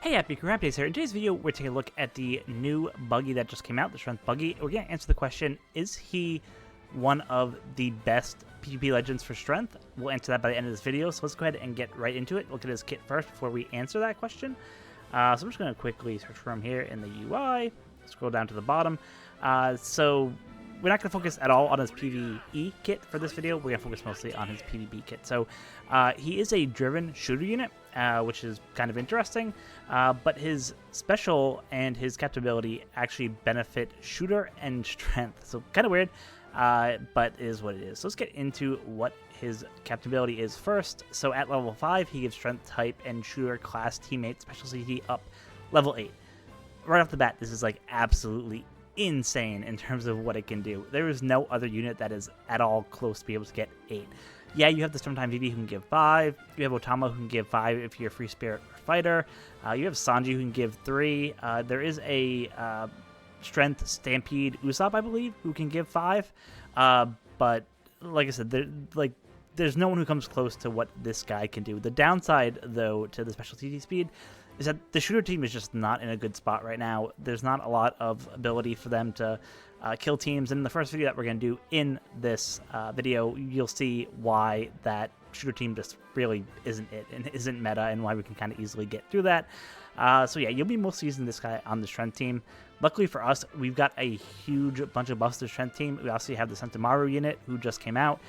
Hey, HappiDaze here. In today's video, we're taking a look at the new Buggy that just came out, the Strength Buggy. We're going to answer the question, is he one of the best PvP legends for Strength? We'll answer that by the end of this video, so let's go ahead and get right into it. Look at his kit first before we answer that question. So I'm just going to quickly search for him here in the UI, scroll down to the bottom. So we're not going to focus at all on his PvE kit for this video. We're going to focus mostly on his PvP kit. So he is a driven shooter unit, which is kind of interesting, but his special and his capability actually benefit shooter and strength. So kind of weird, but is what it is. So let's get into what his capability is first. So at level 5, he gives strength type and shooter class teammate special CT up level 8. Right off the bat, this is like absolutely insane in terms of what it can do. There is no other unit that is at all close to be able to get 8. Yeah, you have the Stormtime VV who can give 5. You have Otama who can give 5 if you're a free spirit or fighter. You have Sanji who can give 3. There is a Strength Stampede Usopp, I believe, who can give 5. But like I said, there's no one who comes close to what this guy can do. The downside, though, to the special TT speed is that the shooter team is just not in a good spot right now. There's not a lot of ability for them to kill teams. And in the first video that we're going to do in this video, you'll see why that shooter team just really isn't it and isn't meta, and why we can kind of easily get through that. So yeah, you'll be mostly using this guy on the strength team. Luckily for us, we've got a huge bunch of buffs to the strength team. We also have the Sentamaru unit who just came out.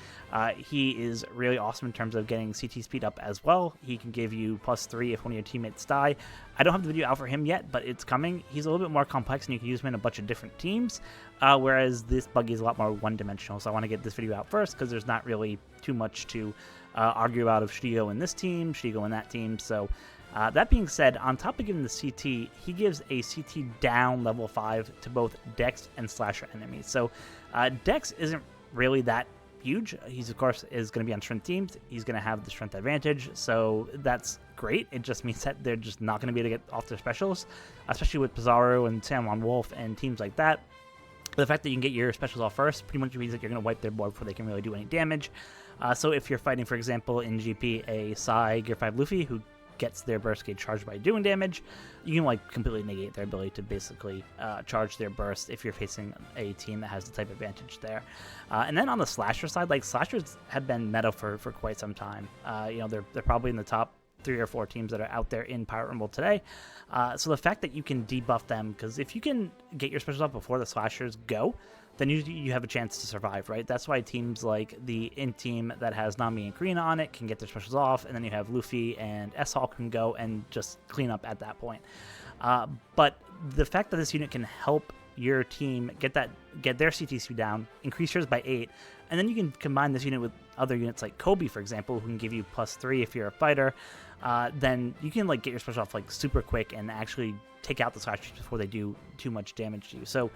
He is really awesome in terms of getting CT speed up as well. He can give you +3 if one of your teammates die. I don't have the video out for him yet, but it's coming. He's a little bit more complex and you can use him in a bunch of different teams, whereas this Buggy is a lot more one-dimensional. So I want to get this video out first because there's not really too much to argue about of should he go in this team, should he go in that team. So that being said, on top of giving the CT, he gives a CT down level 5 to both Dex and Slasher enemies. So Dex isn't really that huge. He's, of course, is going to be on strength teams. He's going to have the strength advantage, so that's great. It just means that they're just not going to be able to get off their specials, especially with Pizarro and Samwon Wolf and teams like that. The fact that you can get your specials off first pretty much means that you're going to wipe their board before they can really do any damage. So if you're fighting, for example, in GP, a Psy Gear 5 Luffy who gets their burst gauge charged by doing damage, you can like completely negate their ability to basically charge their burst if you're facing a team that has the type advantage there. And then on the Slasher side, like Slashers have been meta for quite some time. You know, they're probably in the top 3 or 4 teams that are out there in Pirate Rumble today. So the fact that you can debuff them, because if you can get your specials up before the Slashers go, then you have a chance to survive, right? That's why teams like the Int team that has Nami and Karina on it can get their specials off, and then you have Luffy and S-Hawk can go and just clean up at that point. But the fact that this unit can help your team get their CT speed down, increase yours by 8, and then you can combine this unit with other units like Kobe, for example, who can give you +3 if you're a fighter. Then you can like get your special off like super quick and actually take out the Slashers before they do too much damage to you. So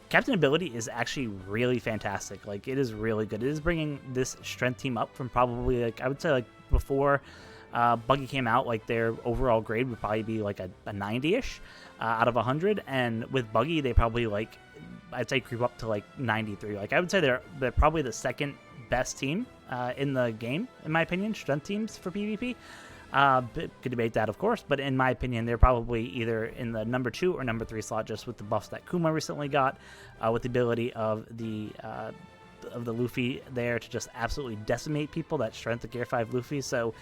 Captain ability is actually really fantastic. Like, it is really good. It is bringing this strength team up from probably, like, I would say, like, before Buggy came out, like, their overall grade would probably be, like, a 90-ish out of 100. And with Buggy, they probably, like, I'd say creep up to, like, 93. Like, I would say they're probably the second best team in the game, in my opinion, strength teams for PvP. Could debate that, of course, but in my opinion, they're probably either in the number 2 or number 3 slot, just with the buffs that Kuma recently got, with the ability of the Luffy there to just absolutely decimate people, that strength of Gear 5 Luffy. So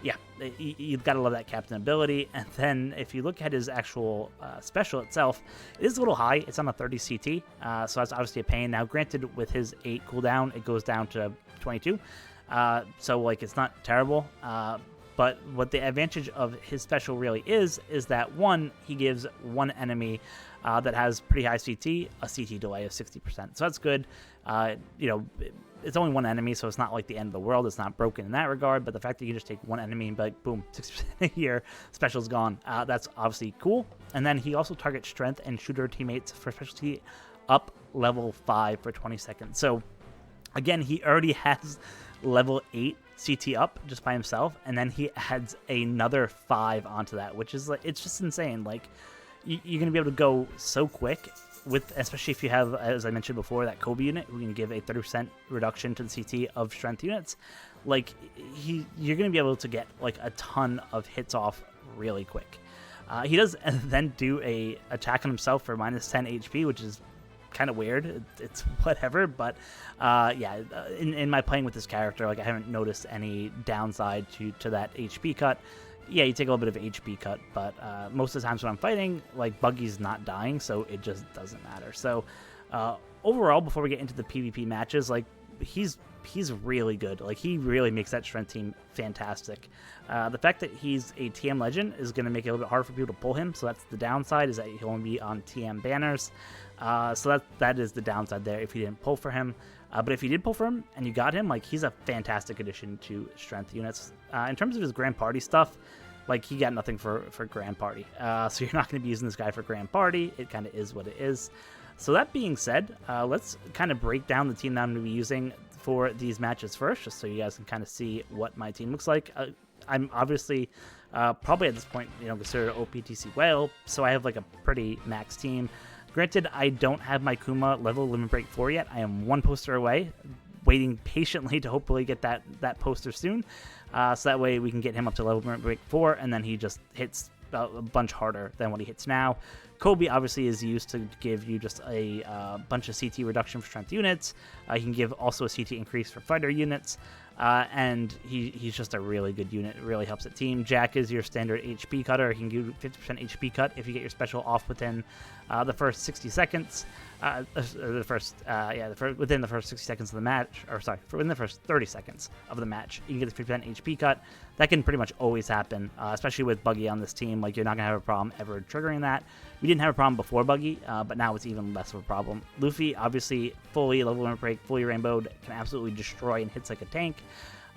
yeah, you've got to love that Captain ability. And then if you look at his actual special itself, it is a little high. It's on a 30 CT, so that's obviously a pain. Now, granted, with his 8 cooldown, it goes down to 22, so like it's not terrible. But what the advantage of his special really is that, one, he gives one enemy that has pretty high CT a CT delay of 60%. So that's good. You know, it's only one enemy, so it's not like the end of the world. It's not broken in that regard. But the fact that you can just take one enemy and be like, boom, 60% a year, special's gone. That's obviously cool. And then he also targets strength and shooter teammates for specialty up level 5 for 20 seconds. So again, he already has level 8 CT up just by himself, and then he adds another 5 onto that, which is like, it's just insane. Like, you're gonna be able to go so quick with, especially if you have, as I mentioned before, that Kobe unit who can give a 30% reduction to the CT of strength units. Like, you're gonna be able to get like a ton of hits off really quick. He does then do a attack on himself for minus 10 HP, which is kind of weird. It's whatever, but yeah, in my playing with this character, like I haven't noticed any downside to that HP cut. Yeah, you take a little bit of HP cut, but most of the times when I'm fighting, like Buggy's not dying, so it just doesn't matter. So overall, before we get into the PvP matches, like he's really good. Like he really makes that strength team fantastic. The fact that he's a TM legend is going to make it a little bit harder for people to pull him, so that's the downside, is that he'll only be on TM banners. So that is the downside there if you didn't pull for him. But if you did pull for him and you got him, like he's a fantastic addition to strength units. In terms of his Grand Party stuff, like he got nothing for Grand Party. So you're not going to be using this guy for Grand Party. It kind of is what it is. So that being said, let's kind of break down the team that I'm going to be using for these matches first, just so you guys can kind of see what my team looks like. I'm obviously probably at this point, considered OPTC whale, so I have like a pretty max team. Granted, I don't have my Kuma level Limit Break 4 yet. I am one poster away, waiting patiently to hopefully get that poster soon. So that way we can get him up to level Limit Break 4, and then he just hits a bunch harder than what he hits now. Kobe obviously is used to give you just a bunch of CT reduction for strength units. He can give also a CT increase for fighter units. And he's just a really good unit. It really helps the team. Jack is your standard HP cutter. He can give 50% HP cut if you get your special off within the first 60 seconds. Within the first 60 seconds of the match, or sorry, within the first 30 seconds of the match, you can get the 50% HP cut. That can pretty much always happen, especially with Buggy on this team. Like, you're not gonna have a problem ever triggering that. We didn't have a problem before Buggy, but now it's even less of a problem. Luffy, obviously, fully level limit break, fully rainbowed, can absolutely destroy and hits like a tank.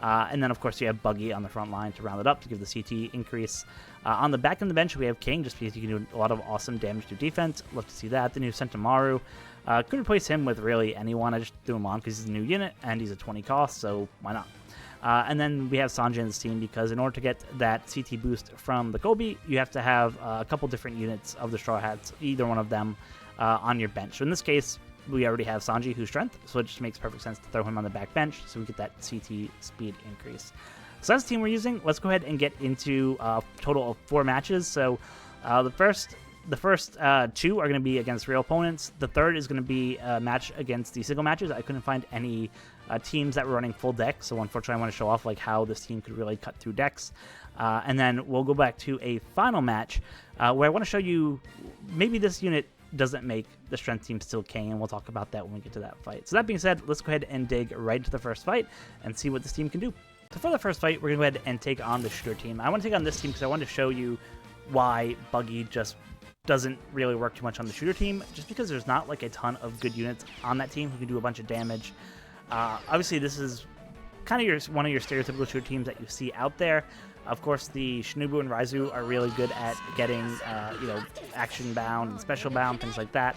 And then, of course, you have Buggy on the front line to round it up to give the CT increase. On the back of the bench, we have King, just because you can do a lot of awesome damage to defense. Love to see that. The new Sentamaru. Could replace him with really anyone. I just threw him on because he's a new unit, and he's a 20 cost, so why not? And then we have Sanji in this team, because in order to get that CT boost from the Kobe, you have to have a couple different units of the Straw Hats, either one of them, on your bench. So in this case, we already have Sanji, who's strength, so it just makes perfect sense to throw him on the back bench so we get that CT speed increase. So that's the team we're using. Let's go ahead and get into a total of 4 matches. So the first two are going to be against real opponents. The third is going to be a match against the single matches. I couldn't find any teams that were running full decks, so unfortunately I want to show off like how this team could really cut through decks. And then we'll go back to a final match where I want to show you maybe this unit doesn't make the strength team still king, and we'll talk about that when we get to that fight. So that being said, let's go ahead and dig right into the first fight and see what this team can do. So for the first fight, we're going to go ahead and take on the shooter team. I want to take on this team because I want to show you why Buggy just doesn't really work too much on the shooter team, just because there's not like a ton of good units on that team who can do a bunch of damage. Obviously, this is kind of one of your stereotypical shooter teams that you see out there. Of course, the Shinobu and Raizu are really good at getting, action bound and special bound, things like that.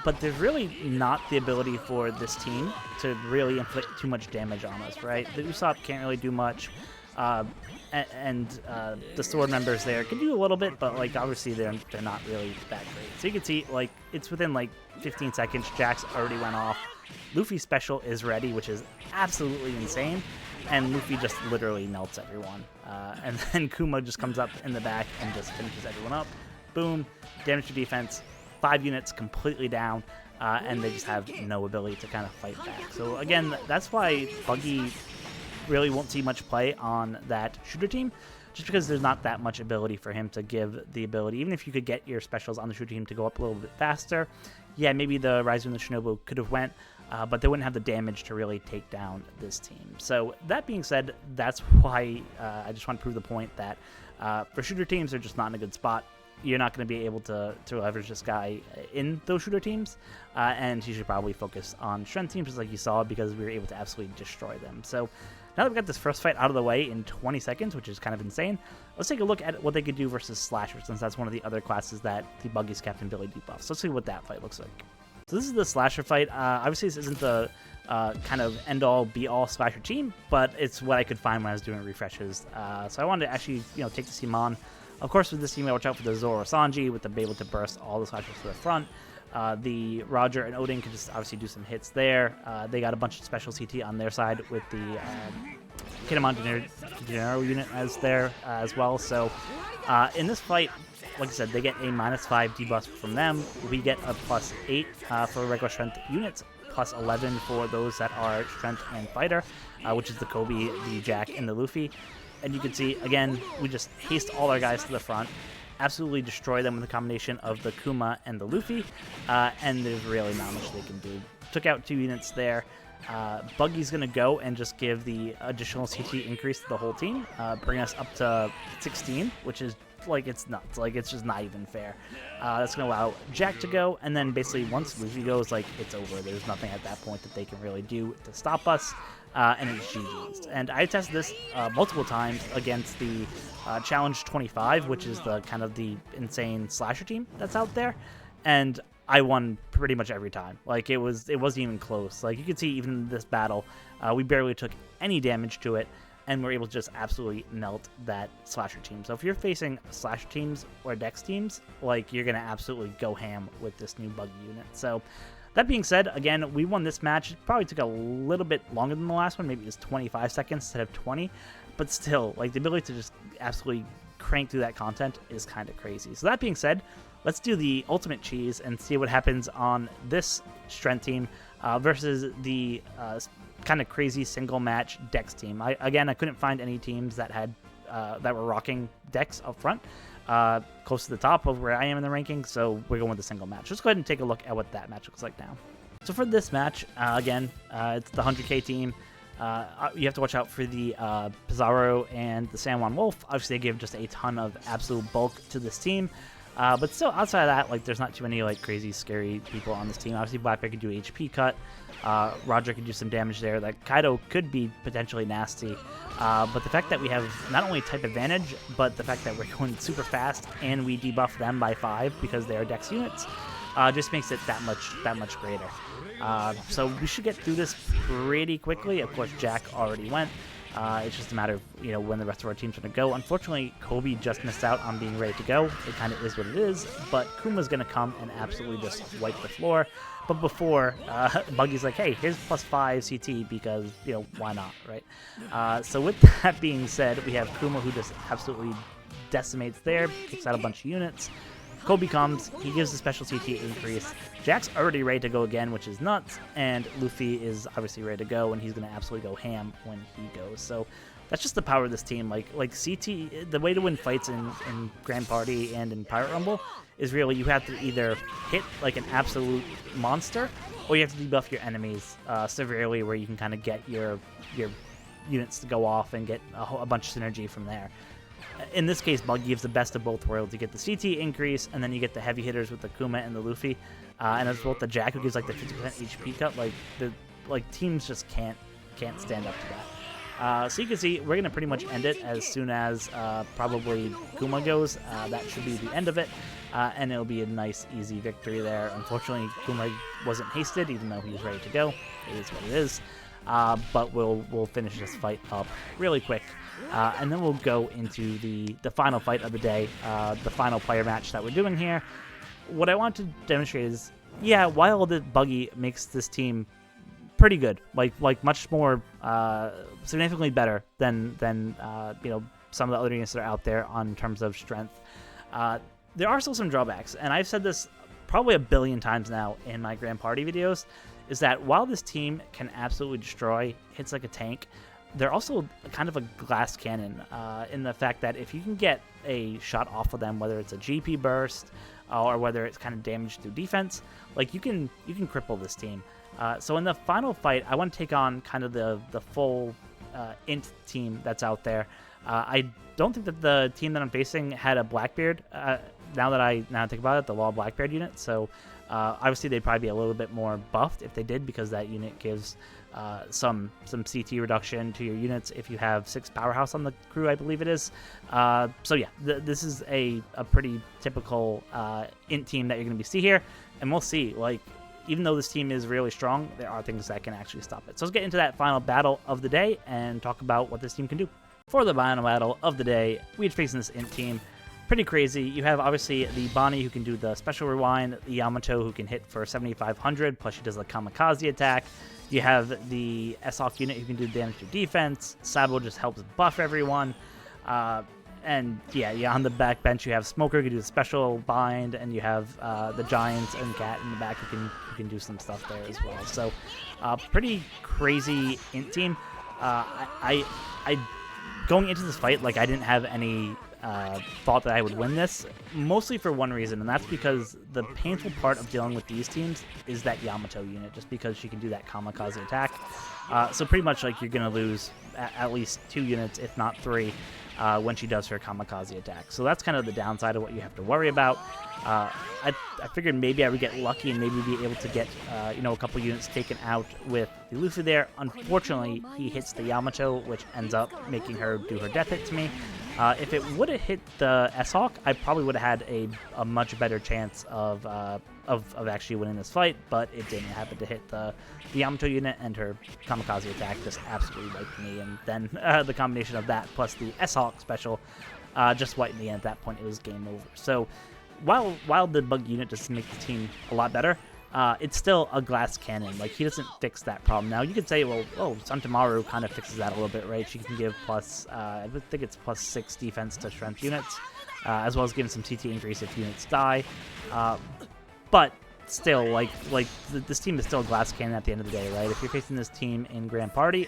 But there's really not the ability for this team to really inflict too much damage on us, right? The Usopp can't really do much. And the sword members there can do a little bit, but like obviously they're not really that great. So you can see like it's within like 15 seconds. Jax already went off. Luffy's special is ready, which is absolutely insane, and Luffy just literally melts everyone. And then Kuma just comes up in the back and just finishes everyone up. Boom, damage to defense, 5 units completely down, and they just have no ability to kind of fight back. So again, that's why Buggy really won't see much play on that shooter team, just because there's not that much ability for him to give the ability. Even if you could get your specials on the shooter team to go up a little bit faster, yeah, maybe the Raizu and the Shinobu could have went, but they wouldn't have the damage to really take down this team. So that being said, that's why I just want to prove the point that for shooter teams, they're just not in a good spot. You're not going to be able to leverage this guy in those shooter teams, and you should probably focus on strength teams, just like you saw, because we were able to absolutely destroy them. So now that we've got this first fight out of the way in 20 seconds, which is kind of insane, let's take a look at what they could do versus Slasher, since that's one of the other classes that the Buggy's Captain Billy debuffs. So let's see what that fight looks like. So this is the Slasher fight. Obviously, this isn't the kind of end-all, be-all Slasher team, but it's what I could find when I was doing refreshes. So I wanted to actually, take this team on. Of course, with this team, I watch out for the Zoro Sanji, with them able to burst all the Slashers to the front. The Roger and Odin can just obviously do some hits there. They got a bunch of special CT on their side with the Kinemon Gennaro unit as well. So in this fight, like I said, they get a -5 debuff from them. We get a +8 for regular strength units, +11 for those that are strength and fighter, which is the Kobe, the Jack, and the Luffy. And you can see, again, we just haste all our guys to the front, absolutely destroy them with a combination of the Kuma and the Luffy, and there's really not much they can do. Took out 2 units there. Buggy's going to go and just give the additional CT increase to the whole team, bring us up to 16, which is, like, it's nuts. Like, it's just not even fair. That's going to allow Jack to go, and then basically once Luffy goes, like, it's over. There's nothing at that point that they can really do to stop us, and it's GG's. And I tested this multiple times against the Challenge 25, which is the kind of the insane slasher team that's out there, and I won pretty much every time. Like, it wasn't even close. Like, you can see even in this battle, we barely took any damage to it, and we're able to just absolutely melt that slasher team. So if you're facing slasher teams or dex teams, like, you're gonna absolutely go ham with this new Buggy unit. So that being said, again, we won this match. It probably took a little bit longer than the last one. Maybe it was 25 seconds instead of 20, but still, like, the ability to just absolutely crank through that content is kind of crazy. So that being said, let's do the ultimate cheese and see what happens on this strength team versus the kind of crazy single match dex team. Again, I couldn't find any teams that had that were rocking dex up front, close to the top of where I am in the rankings. So we're going with the single match. Let's go ahead and take a look at what that match looks like now. So for this match, again, it's the 100k team. You have to watch out for the Pizarro and the San Juan Wolf. Obviously, they give just a ton of absolute bulk to this team. But still, outside of that, like, there's not too many, like, crazy, scary people on this team. Obviously, Blackbear could do HP cut. Roger could do some damage there. That Kaido could be potentially nasty. But the fact that we have not only type advantage, but the fact that we're going super fast and we debuff them by 5 because they are dex units, just makes it that much greater. So we should get through this pretty quickly. Of course, Jack already went. It's just a matter of, you know, when the rest of our team's going to go. Unfortunately, Kobe just missed out on being ready to go. It kind of is what it is, but Kuma's going to come and absolutely just wipe the floor. But before, Buggy's like, hey, here's +5 CT because, you know, why not, right? So with that being said, we have Kuma who just absolutely decimates there, kicks out a bunch of units. Kobe comes, he gives the special CT increase. Jack's already ready to go again, which is nuts, and Luffy is obviously ready to go, and he's going to absolutely go ham when he goes. So that's just the power of this team. Like CT, the way to win fights in Grand Party and in Pirate Rumble is really you have to either hit like an absolute monster, or you have to debuff your enemies severely, where you can kind of get your units to go off and get a bunch of synergy from there. In this case, Buggy gives the best of both worlds. You get the CT increase, and then you get the heavy hitters with the Kuma and the Luffy, and as well the Jack, who gives like the 50% HP cut. Like teams just can't stand up to that. So you can see we're gonna pretty much end it as soon as probably Kuma goes. That should be the end of it, and it'll be a nice, easy victory there. Unfortunately, Kuma wasn't hasted, even though he was ready to go. It is what it is. But we'll finish this fight up really quick. And then we'll go into the final fight of the day, the final player match that we're doing here. What I want to demonstrate is, yeah, while the Buggy makes this team pretty good, like much more significantly better than you know, some of the other units that are out there on terms of strength, there are still some drawbacks. And I've said this probably a billion times now in my Grand Party videos, is that while this team can absolutely destroy, hits like a tank, they're also kind of a glass cannon in the fact that if you can get a shot off of them, whether it's a GP burst or whether it's kind of damage through defense, like you can cripple this team. So in the final fight, I want to take on kind of the full int team that's out there. I don't think that the team that I'm facing had a Blackbeard. Now that I think about it, the Law Blackbeard unit. So obviously they'd probably be a little bit more buffed if they did, because that unit gives some CT reduction to your units if you have 6 powerhouse on the crew, I believe it is. So yeah, this is a pretty typical int team that you're going to see here, and we'll see. Like, even though this team is really strong, there are things that can actually stop it. So let's get into that final battle of the day and talk about what this team can do. For the final battle of the day, we're facing this int team. Pretty crazy. You have obviously the Bonnie who can do the special rewind, the Yamato who can hit for 7,500, plus she does the kamikaze attack. You have the S-Hawk unit who can do damage to defense. Sabo just helps buff everyone. And And yeah, on the back bench you have Smoker, who can do a special bind, and you have the Giants and Cat in the back who can do some stuff there as well. So pretty crazy int team. I going into this fight, like, I didn't have any thought that I would win this, mostly for one reason, and that's because the painful part of dealing with these teams is that Yamato unit, just because she can do that kamikaze attack. So pretty much, like, you're going to lose at least 2 units, if not 3, when she does her kamikaze attack. So that's kind of the downside of what you have to worry about. I figured maybe I would get lucky and maybe be able to get a couple units taken out with the Luffy there. Unfortunately, he hits the Yamato, which ends up making her do her death hit to me. If it would have hit the S-Hawk, I probably would have had a much better chance of actually winning this fight, but it didn't happen to hit the Yamato unit, and her kamikaze attack just absolutely wiped me, and then the combination of that plus the S-Hawk special just wiped me, and at that point it was game over. So while the Buggy unit does make the team a lot better, it's still a glass cannon. Like, he doesn't fix that problem. Now, you could say, well, Santamaru kind of fixes that a little bit, right? She can give I think it's +6 defense to strength units, as well as giving some TT increase if units die. But still, this team is still a glass cannon at the end of the day, right? If you're facing this team in Grand Party,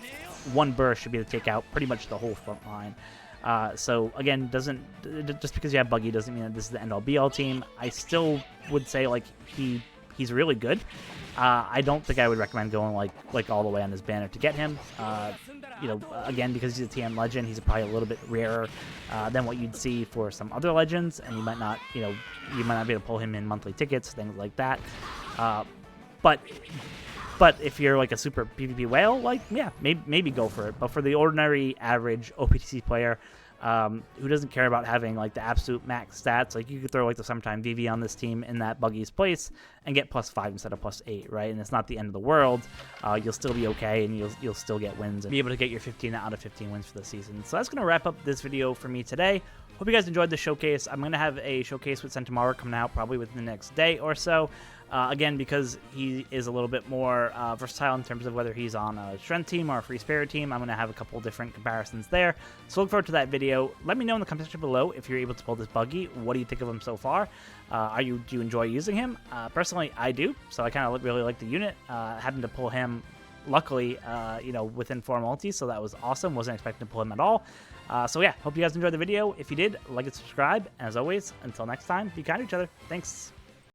one burst should be able to take out pretty much the whole front line. So again, just because you have Buggy doesn't mean that this is the end-all be-all team. I still would say, like, he's really good. I don't think I would recommend going like all the way on his banner to get him. Again, because he's a TM legend, he's probably a little bit rarer than what you'd see for some other legends, and you might not be able to pull him in monthly tickets, things like that. But if you're like a super PvP whale, like, yeah, maybe go for it. But for the ordinary average OPTC player who doesn't care about having like the absolute max stats, like, you could throw like the Summertime VV on this team in that Buggy's place and get +5 instead of +8, right? And it's not the end of the world. You'll still be okay, and you'll still get wins and be able to get your 15 out of 15 wins for the season. So that's going to wrap up this video for me today. Hope you guys enjoyed the showcase. I'm going to have a showcase with Santamaru coming out probably within the next day or so. Again, because he is a little bit more versatile in terms of whether he's on a strength team or a free spirit team. I'm going to have a couple different comparisons there. So look forward to that video. Let me know in the comment section below if you're able to pull this Buggy. What do you think of him so far? Do you enjoy using him? Personally, I do. So I kind of really like the unit. Having to pull him, luckily, within 4 multis, so that was awesome. Wasn't expecting to pull him at all. So yeah, hope you guys enjoyed the video. If you did, like and subscribe. And as always, until next time, be kind to each other. Thanks.